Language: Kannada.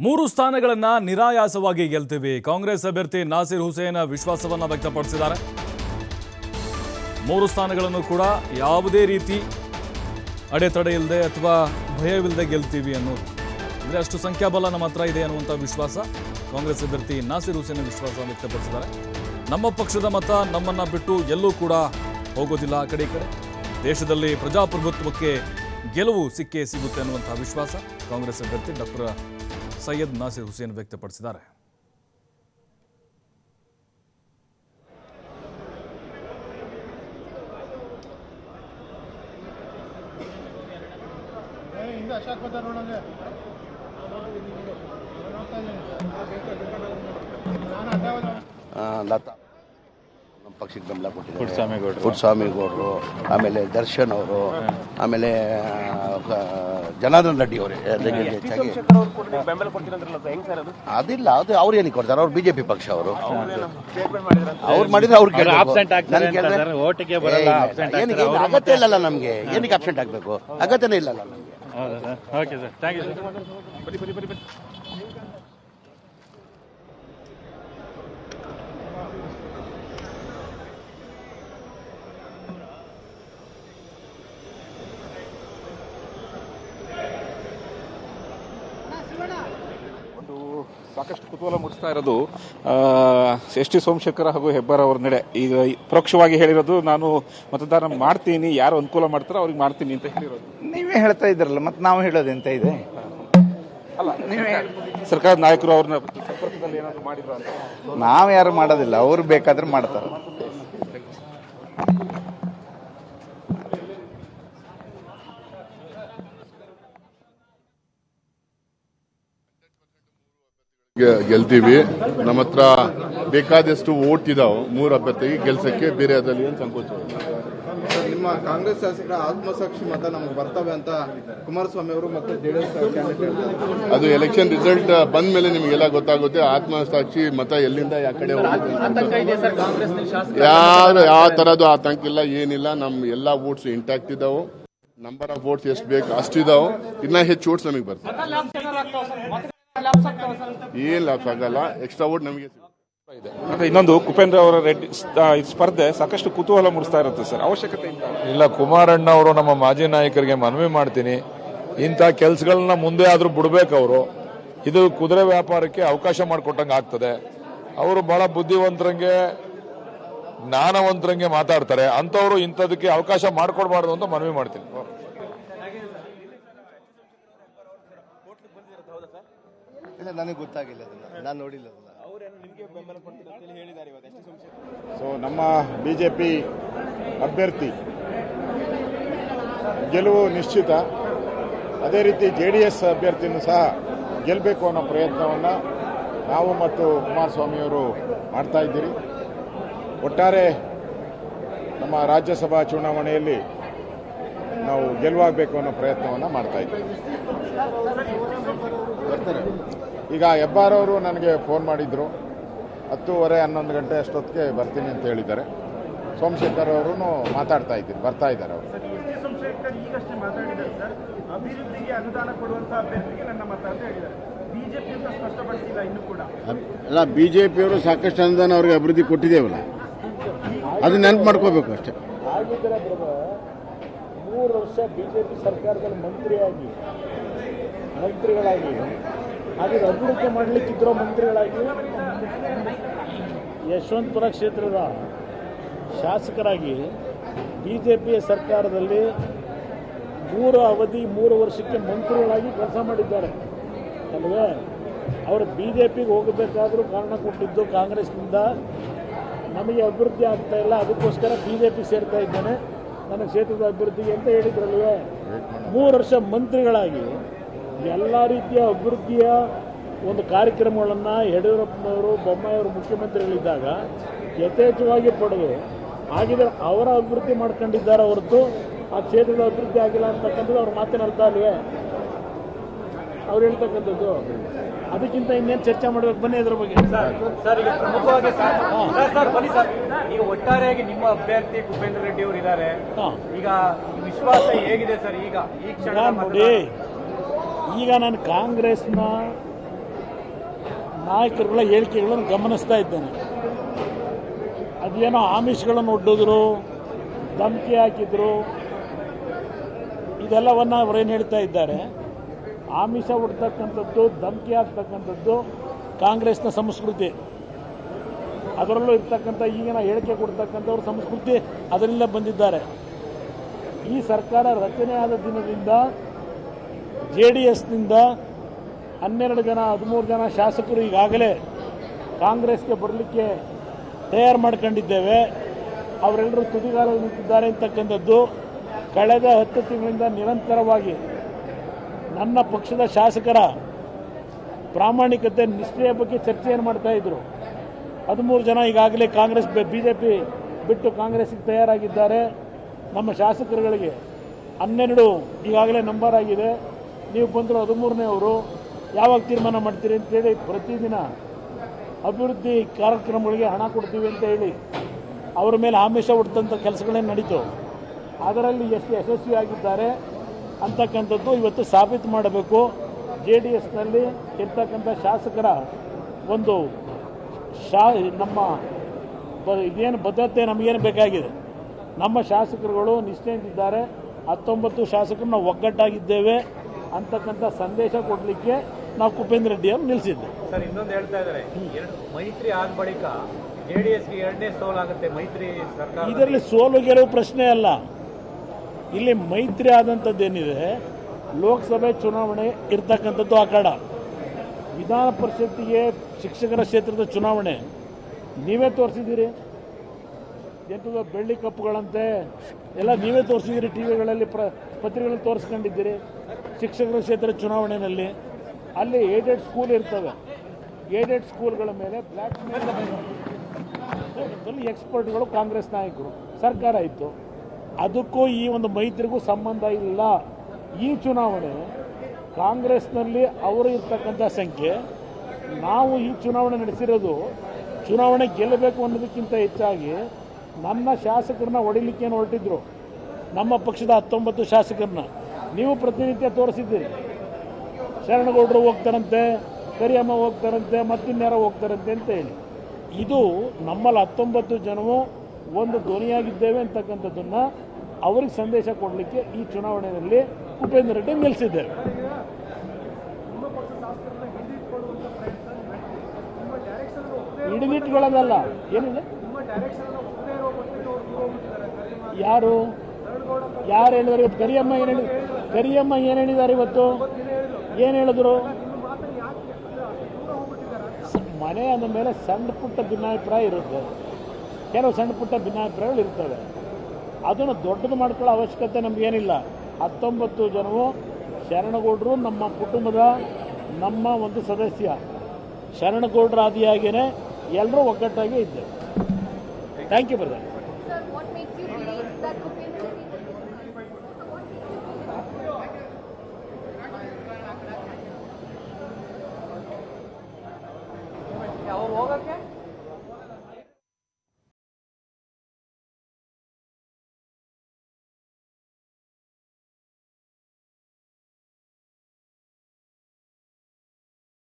ಮೂರು ಸ್ಥಾನಗಳನ್ನು ನಿರಾಯಾಸವಾಗಿ ಗೆಲ್ತೀವಿ. ಕಾಂಗ್ರೆಸ್ ಅಭ್ಯರ್ಥಿ ನಾಸಿರ್ ಹುಸೇನ್ ವಿಶ್ವಾಸವನ್ನು ವ್ಯಕ್ತಪಡಿಸಿದ್ದಾರೆ. ಮೂರು ಸ್ಥಾನಗಳನ್ನು ಕೂಡ ಯಾವುದೇ ರೀತಿ ಅಡೆತಡೆ ಇಲ್ಲದೆ ಅಥವಾ ಭಯವಿಲ್ಲದೆ ಗೆಲ್ತೀವಿ ಅನ್ನೋದು, ಅಂದರೆ ಅಷ್ಟು ಸಂಖ್ಯಾಬಲ ನಮ್ಮ ಹತ್ರ ಇದೆ ಅನ್ನುವಂಥ ವಿಶ್ವಾಸ ಕಾಂಗ್ರೆಸ್ ಅಭ್ಯರ್ಥಿ ನಾಸಿರ್ ಹುಸೇನ್ ವಿಶ್ವಾಸ ವ್ಯಕ್ತಪಡಿಸಿದ್ದಾರೆ. ನಮ್ಮ ಪಕ್ಷದ ಮತ ನಮ್ಮನ್ನು ಬಿಟ್ಟು ಎಲ್ಲೂ ಕೂಡ ಹೋಗೋದಿಲ್ಲ. ಆ ಕಡೆ ಈ ಕಡೆ ದೇಶದಲ್ಲಿ ಪ್ರಜಾಪ್ರಭುತ್ವಕ್ಕೆ ಗೆಲುವು ಸಿಕ್ಕೇ ಸಿಗುತ್ತೆ ಅನ್ನುವಂಥ ವಿಶ್ವಾಸ ಕಾಂಗ್ರೆಸ್ ಅಭ್ಯರ್ಥಿ ಡಾಕ್ಟರ್ ಸೈಯದ್ ನಾಸಿರ್ ಹುಸೇನ್ ವ್ಯಕ್ತಪಡಿಸಿದ್ದಾರೆ. ಲತಾ ನಮ್ಮ ಪಕ್ಷಕ್ಕೆ ಬೆಂಬಲ ಕೊಟ್ಟಿದ್ದಾರೆ. ಪುಟ್ಟಸ್ವಾಮಿಗೌಡರು, ಆಮೇಲೆ ದರ್ಶನ್ ಅವರು, ಆಮೇಲೆ ಜನಾರ್ದನ್ ರೆಡ್ಡಿ ಅವರೇ ಅದಿಲ್ಲ. ಅದು ಅವ್ರು ಏನಕ್ಕೆ ಕೊಡ್ತಾರೆ? ಅವ್ರು ಬಿಜೆಪಿ ಪಕ್ಷ. ಅವರು ಮಾಡಿದ್ರೆ ಅವ್ರು ಅಗತ್ಯ ಇಲ್ಲಲ್ಲ ನಮ್ಗೆ. ಏನಕ್ಕೆ ಅಬ್ಸೆಂಟ್ ಆಗ್ಬೇಕು? ಅಗತ್ಯನೇ ಇಲ್ಲಲ್ಲ ನಮ್ಗೆ. ಸಾಕಷ್ಟು ಕುತೂಹಲ ಮೂಡಿಸ್ತಾ ಇರೋದು ಎಸ್ ಟಿ ಸೋಮಶೇಖರ್ ಹಾಗೂ ಹೆಬ್ಬಾರ್ ಅವರ ನಡೆ. ಈಗ ಪರೋಕ್ಷವಾಗಿ ಹೇಳಿರೋದು, ನಾನು ಮತದಾನ ಮಾಡ್ತೀನಿ, ಯಾರು ಅನುಕೂಲ ಮಾಡ್ತಾರೋ ಅವ್ರಿಗೆ ಮಾಡ್ತೀನಿ ಅಂತ ಹೇಳಿರೋದು. ನೀವೇ ಹೇಳ್ತಾ ಇದ್ರಲ್ಲ, ಮತ್ತೆ ನಾವು ಹೇಳೋದು ಎಂತ ಇದೆ? ಅಲ್ಲ, ನೀವೇ ಸರ್ಕಾರದ ನಾಯಕರು ಅವ್ರನ್ನ ಸಂಪರ್ಕದಲ್ಲಿ ಏನಾದ್ರು ಮಾಡಿದ್ರು ಅಂತ? ನಾವು ಯಾರು ಮಾಡೋದಿಲ್ಲ, ಅವ್ರು ಬೇಕಾದ್ರೆ ಮಾಡ್ತಾರೆ. ಗೆಲ್ತೀವಿ. ನಮ್ಮ ಹತ್ರ ಬೇಕಾದಷ್ಟು ವೋಟ್ ಇದಾವೆ. ಮೂರು ಅಭ್ಯರ್ಥಿಗೆ ಗೆಲ್ಸಕ್ಕೆ ಬೇರೆ ಅದಲ್ಲಿ ಏನು ಸಂಕೋಚ. ನಿಮ್ಮ ಕಾಂಗ್ರೆಸ್ ಶಾಸಕರ ಆತ್ಮಸಾಕ್ಷಿ ಮತ ನಮ್ಗೆ ಬರ್ತವೆ ಅಂತ ಕುಮಾರಸ್ವಾಮಿ ಅವರು ಮತ್ತೆ ಜೆಡಿಎಸ್ ಅದು ಎಲೆಕ್ಷನ್ ರಿಸಲ್ಟ್ ಬಂದ ಮೇಲೆ ನಿಮಗೆಲ್ಲ ಗೊತ್ತಾಗುತ್ತೆ. ಆತ್ಮಸಾಕ್ಷಿ ಮತ ಎಲ್ಲಿಂದ ಯಾವ ಕಡೆ ಹೋಗುತ್ತೆ, ಯಾವ ತರದ್ದು ಆತಂಕ ಇಲ್ಲ, ಏನಿಲ್ಲ. ನಮ್ಮ ಎಲ್ಲಾ ವೋಟ್ಸ್ ಇಂಟ್ಯಾಕ್ಟ್ ಇದಾವೆ. ನಂಬರ್ ಆಫ್ ವೋಟ್ಸ್ ಎಷ್ಟು ಬೇಕು ಅಷ್ಟಿದಾವೆ. ಇನ್ನ ಹೆಚ್ಚು ವೋಟ್ಸ್ ನಮಗೆ ಬರ್ತವೆ. ಏನ್ ಲಾಭ ಆಗಲ್ಲ. ಎಕ್ಸ್ಟ್ರಾ ವೋಟ್ ನಮಗೆ ಇದೆ. ಇನ್ನೊಂದು, ಕುಪೇಂದ್ರ ಅವರ ರೆಡ್ಡಿ ಸ್ಪರ್ಧೆ ಸಾಕಷ್ಟು ಕುತೂಹಲ ಮೂಡಿಸ್ತಾ ಇರುತ್ತೆ ಸರ್. ಅವಶ್ಯಕತೆ ಇಲ್ಲ. ಕುಮಾರಣ್ಣ ಅವರು ನಮ್ಮ ಮಾಜಿ ನಾಯಕರಿಗೆ ಮನವಿ ಮಾಡ್ತೀನಿ, ಇಂಥ ಕೆಲಸಗಳನ್ನ ಮುಂದೆ ಆದ್ರೂ ಬಿಡ್ಬೇಕು. ಅವರು ಇದು ಕುದುರೆ ವ್ಯಾಪಾರಕ್ಕೆ ಅವಕಾಶ ಮಾಡಿಕೊಟ್ಟಂಗೆ ಆಗ್ತದೆ. ಅವರು ಬಹಳ ಬುದ್ಧಿವಂತರಂಗೆ, ಜ್ಞಾನವಂತರಂಗೆ ಮಾತಾಡ್ತಾರೆ. ಅಂಥವ್ರು ಇಂಥದಕ್ಕೆ ಅವಕಾಶ ಮಾಡಿಕೊಡ್ಬಾರ್ದು ಅಂತ ಮನವಿ ಮಾಡ್ತೀನಿ. ನನಗೆ ಗೊತ್ತಾಗಿಲ್ಲ, ನಾನು ನೋಡಿಲ್ಲ. ಸೊ ನಮ್ಮ ಬಿಜೆಪಿ ಅಭ್ಯರ್ಥಿ ಗೆಲುವು ನಿಶ್ಚಿತ. ಅದೇ ರೀತಿ ಜೆಡಿಎಸ್ ಅಭ್ಯರ್ಥಿನೂ ಸಹ ಗೆಲ್ಲಬೇಕು ಅನ್ನೋ ಪ್ರಯತ್ನವನ್ನು ನಾವು ಮತ್ತು ಕುಮಾರಸ್ವಾಮಿಯವರು ಮಾಡ್ತಾ ಇದ್ದೀರಿ. ಒಟ್ಟಾರೆ ನಮ್ಮ ರಾಜ್ಯಸಭಾ ಚುನಾವಣೆಯಲ್ಲಿ ನಾವು ಗೆಲುವಾಗಬೇಕು ಅನ್ನೋ ಪ್ರಯತ್ನವನ್ನು ಮಾಡ್ತಾ ಇದ್ದೀವಿ. ಈಗ ಹೆಬ್ಬಾರ್ ಅವರು ನನಗೆ ಫೋನ್ ಮಾಡಿದ್ರು, 10:30 11 ಗಂಟೆ ಅಷ್ಟೊತ್ತಿಗೆ ಬರ್ತೀನಿ ಅಂತ ಹೇಳಿದ್ದಾರೆ. ಸೋಮಶೇಖರ್ ಅವರು ಮಾತಾಡ್ತಾ ಇದ್ದೀನಿ, ಬರ್ತಾ ಇದ್ದಾರೆ ಅವರು. ಈಗಷ್ಟೇ ಮಾತಾಡಿದ್ದಾರೆ ಸರ್, ಅಭಿವೃದ್ಧಿಗೆ ಅನುದಾನ ಕೊಡುವಂತಹ ಅಭ್ಯರ್ಥಿಗೆ ನನ್ನ ಮತ ಅಂತ ಹೇಳಿದ್ದಾರೆ. ಬಿಜೆಪಿ ಅಂತ ಸ್ಪಷ್ಟಪಡಿಸಿಲ್ಲ ಇನ್ನೂ ಕೂಡ. ಅಲ್ಲ, ಬಿಜೆಪಿಯವರು ಸಾಕಷ್ಟು ಅನುದಾನ ಅವ್ರಿಗೆ ಅಭಿವೃದ್ಧಿ ಕೊಟ್ಟಿದ್ದೇವಲ್ಲ, ಅದು ನೆನಪು ಮಾಡ್ಕೋಬೇಕು ಅಷ್ಟೇ. 3 ವರ್ಷ ಬಿಜೆಪಿ ಸರ್ಕಾರದಲ್ಲಿ ಮಂತ್ರಿಗಳಾಗಿ ಹಾಗೆ ಅಭಿವೃದ್ಧಿ ಮಾಡಲಿಕ್ಕಿದ್ರೋ ಮಂತ್ರಿಗಳಾಗಿ, ಯಶವಂತಪುರ ಕ್ಷೇತ್ರದ ಶಾಸಕರಾಗಿ ಬಿಜೆಪಿಯ ಸರ್ಕಾರದಲ್ಲಿ 3 ಅವಧಿ 3 ವರ್ಷಕ್ಕೆ ಮಂತ್ರಿಗಳಾಗಿ ಕೆಲಸ ಮಾಡಿದ್ದಾರೆ ಅಲ್ವೇ? ಅವರು ಬಿಜೆಪಿಗೆ ಹೋಗಬೇಕಾದ್ರೂ ಕಾರಣ ಕೊಟ್ಟಿದ್ದು ಕಾಂಗ್ರೆಸ್ನಿಂದ. ನಮಗೆ ಅಭಿವೃದ್ಧಿ ಆಗ್ತಾ ಇಲ್ಲ, ಅದಕ್ಕೋಸ್ಕರ ಬಿಜೆಪಿ ಸೇರ್ತಾ ಇದ್ದೇನೆ, ನನ್ನ ಕ್ಷೇತ್ರದ ಅಭಿವೃದ್ಧಿಗೆ ಅಂತ ಹೇಳಿದ್ರಲ್ವೇ. 3 ವರ್ಷ ಮಂತ್ರಿಗಳಾಗಿ ಎಲ್ಲ ರೀತಿಯ ಅಭಿವೃದ್ಧಿಯ ಒಂದು ಕಾರ್ಯಕ್ರಮಗಳನ್ನು ಯಡಿಯೂರಪ್ಪನವರು, ಬೊಮ್ಮಾಯಿಯವರು ಮುಖ್ಯಮಂತ್ರಿಗಳಿದ್ದಾಗ ಯಥೇಚ್ಛವಾಗಿ ಪಡೆದು ಹಾಗಿದ್ರೆ ಅವರ ಅಭಿವೃದ್ಧಿ ಮಾಡ್ಕೊಂಡಿದ್ದಾರೆ ಹೊರತು ಆ ಕ್ಷೇತ್ರದ ಅಭಿವೃದ್ಧಿ ಆಗಿಲ್ಲ ಅಂತಕ್ಕಂಥದ್ದು ಅವ್ರ ಮಾತಿನ ಅರ್ಥ ಅಲ್ವೇ ಅವ್ರು ಹೇಳ್ತಕ್ಕಂಥದ್ದು. ಅದಕ್ಕಿಂತ ಇನ್ನೇನು ಚರ್ಚೆ ಮಾಡಬೇಕು? ಬನ್ನಿ ಅದ್ರ ಬಗ್ಗೆ. ಸರ್, ಈಗ ಪ್ರಮುಖವಾಗಿ ಈಗ ಒಟ್ಟಾರೆಯಾಗಿ ನಿಮ್ಮ ಅಭ್ಯರ್ಥಿ ಕುಪೇಂದ್ರ ರೆಡ್ಡಿ ಅವರು ಇದ್ದಾರೆ. ಈಗ ವಿಶ್ವಾಸ ಹೇಗಿದೆ ಸರ್? ಈಗ ಈ ಕ್ಷಣ ನೋಡಿ, ಈಗ ನಾನು ಕಾಂಗ್ರೆಸ್ನ ನಾಯಕರುಗಳ ಹೇಳಿಕೆಗಳನ್ನು ಗಮನಿಸ್ತಾ ಇದ್ದೇನೆ. ಅದೇನೋ ಆಮಿಷಗಳನ್ನು ಒಡ್ಡಿದ್ರು, ಧಮಕಿ ಹಾಕಿದ್ರು, ಇದೆಲ್ಲವನ್ನು ಅವರೇನು ಹೇಳ್ತಾ ಇದ್ದಾರೆ. ಆಮಿಷ ಒಡ್ತಕ್ಕಂಥದ್ದು, ಧಮಕಿ ಹಾಕ್ತಕ್ಕಂಥದ್ದು ಕಾಂಗ್ರೆಸ್ನ ಸಂಸ್ಕೃತಿ. ಅದರಲ್ಲೂ ಇರ್ತಕ್ಕಂಥ ಈಗಿನ ಹೇಳಿಕೆ ಕೊಡ್ತಕ್ಕಂಥವ್ರ ಸಂಸ್ಕೃತಿ ಅದರಿಂದ ಬಂದಿದ್ದಾರೆ. ಈ ಸರ್ಕಾರ ರಚನೆಯಾದ ದಿನದಿಂದ JDSನಿಂದ 12 ಜನ 13 ಜನ ಶಾಸಕರು ಈಗಾಗಲೇ ಕಾಂಗ್ರೆಸ್ಗೆ ಬರಲಿಕ್ಕೆ ತಯಾರು ಮಾಡ್ಕೊಂಡಿದ್ದೇವೆ. ಅವರೆಲ್ಲರೂ ತುದಿಗಾಲಲ್ಲಿ ನಿಂತಿದ್ದಾರೆ ಅಂತಕ್ಕಂಥದ್ದು ಕಳೆದ 10 ತಿಂಗಳಿಂದ ನಿರಂತರವಾಗಿ ನನ್ನ ಪಕ್ಷದ ಶಾಸಕರ ಪ್ರಾಮಾಣಿಕತೆ, ನಿಷ್ಠೆಯ ಬಗ್ಗೆ ಚರ್ಚೆಯನ್ನು ಮಾಡ್ತಾಯಿದ್ರು. 13 ಜನ ಈಗಾಗಲೇ ಕಾಂಗ್ರೆಸ್ BJP ಬಿಟ್ಟು ಕಾಂಗ್ರೆಸ್ಗೆ ತಯಾರಾಗಿದ್ದಾರೆ. ನಮ್ಮ ಶಾಸಕರುಗಳಿಗೆ 12 ಈಗಾಗಲೇ ನಂಬರ್ ಆಗಿದೆ. ನೀವು ಬಂದರು 13ನೇ ಅವರು, ಯಾವಾಗ ತೀರ್ಮಾನ ಮಾಡ್ತೀರಿ ಅಂತೇಳಿ ಪ್ರತಿದಿನ ಅಭಿವೃದ್ಧಿ ಕಾರ್ಯಕ್ರಮಗಳಿಗೆ ಹಣ ಕೊಡ್ತೀವಿ ಅಂತ ಹೇಳಿ ಅವರ ಮೇಲೆ ಆಮಿಷ ಹುಟ್ಟಂಥ ಕೆಲಸಗಳೇನು ನಡೀತು, ಅದರಲ್ಲಿ ಎಷ್ಟು ಯಶಸ್ವಿಯಾಗಿದ್ದಾರೆ ಅಂತಕ್ಕಂಥದ್ದು ಇವತ್ತು ಸಾಬೀತು ಮಾಡಬೇಕು. JDSನಲ್ಲಿ ಇರ್ತಕ್ಕಂಥ ಶಾಸಕರ ಒಂದು ನಮ್ಮ ಇದೇನು ಬದ್ಧತೆ ನಮಗೇನು ಬೇಕಾಗಿದೆ. ನಮ್ಮ ಶಾಸಕರುಗಳು ನಿಷ್ಠೆಯಿಂದಿದ್ದಾರೆ. 19 ಶಾಸಕರು ನಾವು ಒಗ್ಗಟ್ಟಾಗಿದ್ದೇವೆ ಅಂತಕ್ಕಂಥ ಸಂದೇಶ ಕೊಡಲಿಕ್ಕೆ ನಾವು ಕುಪೇಂದ್ರ ರೆಡ್ಡಿ ಅವರು ನಿಲ್ಲಿಸಿದ್ದೆ. ಸರ್, ಇನ್ನೊಂದು ಹೇಳ್ತಾ ಇದ್ದಾರೆ, ಮೈತ್ರಿ ಆದ ಬಳಿಕ JDSಗೆ 2ನೇ ಸೋಲಾಗುತ್ತೆ ಮೈತ್ರಿ ಸರ್ಕಾರ. ಇದರಲ್ಲಿ ಸೋಲು ಗೆಲುವು ಪ್ರಶ್ನೆ ಅಲ್ಲ. ಇಲ್ಲಿ ಮೈತ್ರಿ ಆದಂಥದ್ದೇನಿದೆ, ಲೋಕಸಭೆ ಚುನಾವಣೆ ಇರ್ತಕ್ಕಂಥದ್ದು ಅಖಾಡ, ವಿಧಾನ ಪರಿಷತ್ತಿಗೆ ಶಿಕ್ಷಕರ ಕ್ಷೇತ್ರದ ಚುನಾವಣೆ ನೀವೇ ತೋರಿಸಿದ್ದೀರಿ. ಎಂಥದ್ದು ಬೆಳ್ಳಿ ಕಪ್ಪುಗಳಂತೆ ಎಲ್ಲ ನೀವೇ ತೋರಿಸಿದ್ದೀರಿ, ಟಿವಿಗಳಲ್ಲಿ ಪತ್ರಿಕೆಗಳಲ್ಲಿ ತೋರಿಸ್ಕೊಂಡಿದ್ದೀರಿ. ಶಿಕ್ಷಕರ ಕ್ಷೇತ್ರದ ಚುನಾವಣೆಯಲ್ಲಿ ಅಲ್ಲಿ ಏಡೆಡ್ ಸ್ಕೂಲ್ ಇರ್ತವೆ. ಏಡೆಡ್ ಸ್ಕೂಲ್ಗಳ ಮೇಲೆ ಬ್ಲ್ಯಾಕ್ ಮೇಲ್ ಎಕ್ಸ್ಪರ್ಟ್ಗಳು ಕಾಂಗ್ರೆಸ್ ನಾಯಕರು, ಸರ್ಕಾರ ಇತ್ತು. ಅದಕ್ಕೂ ಈ ಒಂದು ಮೈತ್ರಿಗೂ ಸಂಬಂಧ ಇಲ್ಲ. ಈ ಚುನಾವಣೆ ಕಾಂಗ್ರೆಸ್ನಲ್ಲಿ ಅವರು ಇರ್ತಕ್ಕಂಥ ಸಂಖ್ಯೆ, ನಾವು ಈ ಚುನಾವಣೆ ನಡೆಸಿರೋದು ಚುನಾವಣೆ ಗೆಲ್ಲಬೇಕು ಅನ್ನೋದಕ್ಕಿಂತ ಹೆಚ್ಚಾಗಿ ನನ್ನ ಶಾಸಕರನ್ನ ಹೊಡಿಲಿಕ್ಕೆ ಹೊರಟಿದ್ರು. ನಮ್ಮ ಪಕ್ಷದ 19 ಶಾಸಕರನ್ನ ನೀವು ಪ್ರತಿನಿತ್ಯ ತೋರಿಸಿದ್ದೀರಿ. ಶರಣಗೌಡರು ಹೋಗ್ತಾರಂತೆ, ಕರಿಯಮ್ಮ ಹೋಗ್ತಾರಂತೆ, ಮತ್ತಿನ್ಯಾರೋ ಹೋಗ್ತಾರಂತೆ ಅಂತ ಹೇಳಿ. ಇದು ನಮ್ಮಲ್ಲಿ 19 ಜನವು ಒಂದು ಧ್ವನಿಯಾಗಿದ್ದೇವೆ ಅಂತಕ್ಕಂಥದ್ದನ್ನು ಅವ್ರಿಗೆ ಸಂದೇಶ ಕೊಡಲಿಕ್ಕೆ ಈ ಚುನಾವಣೆಯಲ್ಲಿ ಕುಪೇಂದ್ರ ರೆಡ್ಡಿ ನಿಲ್ಲಿಸಿದ್ದೇವೆ. ಹಿಡಿದಿಟ್ಕೊಳ್ಳೋದಲ್ಲ, ಏನಿದೆ ಯಾರು ಹೇಳಿದ್ರು ಇವತ್ತು? ಕರಿಯಮ್ಮ ಏನು ಹೇಳಿದ್ದಾರೆ ಇವತ್ತು? ಏನು ಹೇಳಿದ್ರು? ಮನೆ ಅಂದ ಮೇಲೆ ಸಣ್ಣ ಪುಟ್ಟ ಭಿನ್ನಾಭಿಪ್ರಾಯ ಇರುತ್ತೆ, ಕೆಲವು ಸಣ್ಣ ಪುಟ್ಟ ಭಿನ್ನಾಭಿಪ್ರಾಯಗಳು ಇರ್ತವೆ. ಅದನ್ನು ದೊಡ್ಡದು ಮಾಡ್ಕೊಳ್ಳೋ ಅವಶ್ಯಕತೆ ನಮಗೇನಿಲ್ಲ. 19 ಜನವು ಶರಣಗೌಡರು ನಮ್ಮ ಕುಟುಂಬದ ನಮ್ಮ ಒಂದು ಸದಸ್ಯ. ಶರಣಗೌಡರ ಆದಿಯಾಗಿಯೇ ಎಲ್ಲರೂ ಒಗ್ಗಟ್ಟಾಗಿ ಇದ್ದೇವೆ. Thank you brother.